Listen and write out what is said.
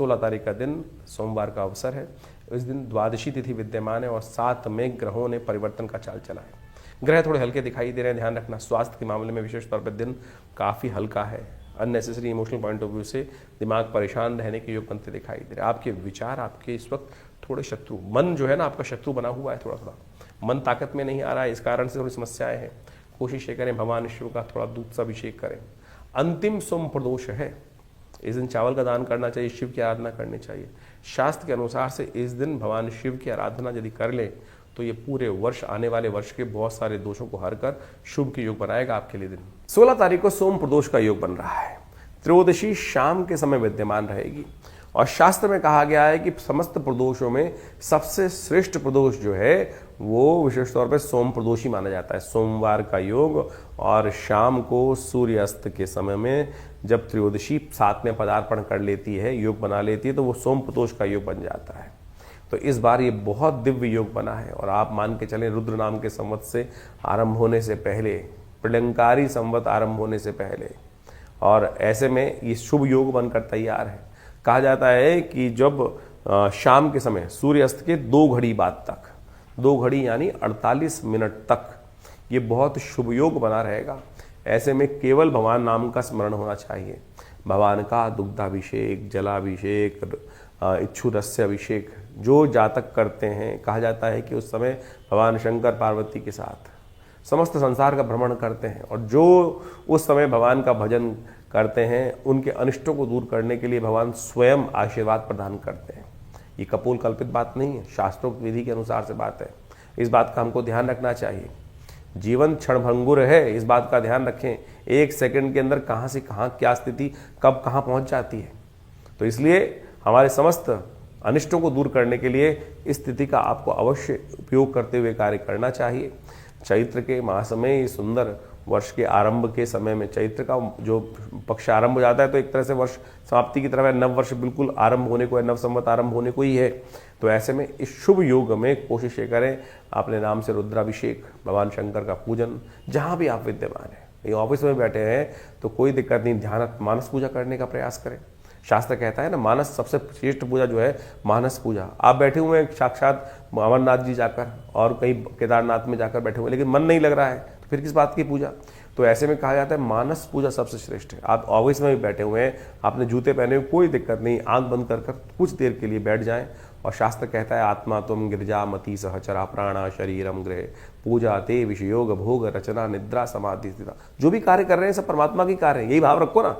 16 तारीख का दिन सोमवार का अवसर है। इस दिन द्वादशी तिथि विद्यमान है और 7 में ग्रहों ने परिवर्तन का चाल चला है। ग्रह थोड़े हल्के दिखाई दे रहे हैं, ध्यान रखना। स्वास्थ्य के मामले में विशेष तौर पर दिन काफ़ी हल्का है। Unnecessary emotional point of view से दिमाग परेशान रहने के योग बनते दिखाई दे रहे हैं। आपके विचार आपके इस वक्त थोड़े शत्रु, मन जो है ना आपका शत्रु बना हुआ है, थोड़ा थोड़ा मन ताकत में नहीं आ रहा है, इस कारण से थोड़ी समस्याएं हैं। कोशिश ये करें भगवान शिव का थोड़ा दूध सा अभिषेक करें। अंतिम सोम प्रदोष है, इस दिन चावल का दान करना चाहिए, शिव की आराधना करनी चाहिए। शास्त्र के अनुसार से इस दिन भगवान शिव की आराधना यदि कर ले तो ये पूरे वर्ष, आने वाले वर्ष के बहुत सारे दोषों को हरकर शुभ के योग बनाएगा आपके लिए दिन। 16 तारीख को सोम प्रदोष का योग बन रहा है। त्रयोदशी शाम के समय विद्यमान रहेगी और शास्त्र में कहा गया है कि समस्त प्रदोषों में सबसे श्रेष्ठ प्रदोष जो है वो विशेष तौर पर सोम प्रदोष ही माना जाता है। सोमवार का योग और शाम को सूर्यास्त के समय में जब त्रयोदशी साथ में पदार्पण कर लेती है, योग बना लेती है, तो वो सोम प्रदोष का योग बन जाता है। तो इस बार ये बहुत दिव्य योग बना है और आप मान के चलें रुद्र नाम के संवत से आरंभ होने से पहले, प्रलंकारी संवत आरंभ होने से पहले, और ऐसे में ये शुभ योग बनकर तैयार है। कहा जाता है कि जब शाम के समय सूर्यास्त के 2 घड़ी बाद तक, 2 घड़ी यानी 48 मिनट तक ये बहुत शुभ योग बना रहेगा। ऐसे में केवल भगवान नाम का स्मरण होना चाहिए। भगवान का दुग्धाभिषेक, जलाभिषेक, इच्छुरस्य अभिषेक जो जातक करते हैं, कहा जाता है कि उस समय भगवान शंकर पार्वती के साथ समस्त संसार का भ्रमण करते हैं और जो उस समय भगवान का भजन करते हैं उनके अनिष्टों को दूर करने के लिए भगवान स्वयं आशीर्वाद प्रदान करते हैं। ये कपोल कल्पित बात नहीं है, शास्त्रोक्त विधि के अनुसार से बात है। इस बात का हमको ध्यान रखना चाहिए। जीवन क्षणभंगुर है, इस बात का ध्यान रखें। 1 सेकंड के अंदर कहाँ से कहाँ क्या स्थिति कब कहाँ पहुँच जाती है। तो इसलिए हमारे समस्त अनिष्टों को दूर करने के लिए इस तिथि का आपको अवश्य उपयोग करते हुए कार्य करना चाहिए। चैत्र के मास में, इस सुंदर वर्ष के आरंभ के समय में, चैत्र का जो पक्ष आरंभ हो जाता है तो एक तरह से वर्ष समाप्ति की तरफ है, नव वर्ष बिल्कुल आरंभ होने को है, नव संवत आरंभ होने को ही है। तो ऐसे में इस शुभ योग में कोशिश ये करें अपने नाम से रुद्राभिषेक, भगवान शंकर का पूजन, जहाँ भी आप विद्यमान हैं। ये ऑफिस में बैठे हैं तो कोई दिक्कत नहीं, ध्यान मानस पूजा करने का प्रयास करें। शास्त्र कहता है ना, मानस सबसे श्रेष्ठ पूजा जो है मानस पूजा। आप बैठे हुए हैं साक्षात अमरनाथ जी जाकर और कहीं केदारनाथ में जाकर बैठे हुए, लेकिन मन नहीं लग रहा है, तो फिर किस बात की पूजा। तो ऐसे में कहा जाता है मानस पूजा सबसे श्रेष्ठ है। आप ऑफिस में भी बैठे हुए हैं, आपने जूते पहने हुए, कोई दिक्कत नहीं, आंख बंद कर कुछ देर के लिए बैठ जाएं। और शास्त्र कहता है आत्मा तुम गिरजा मति सहचरा प्राणा शरीरम गृह पूजा ते विषयोग भोग रचना निद्रा समाधि। जो भी कार्य कर रहे हैं सब परमात्मा की कार्य है, यही भाव रखो ना।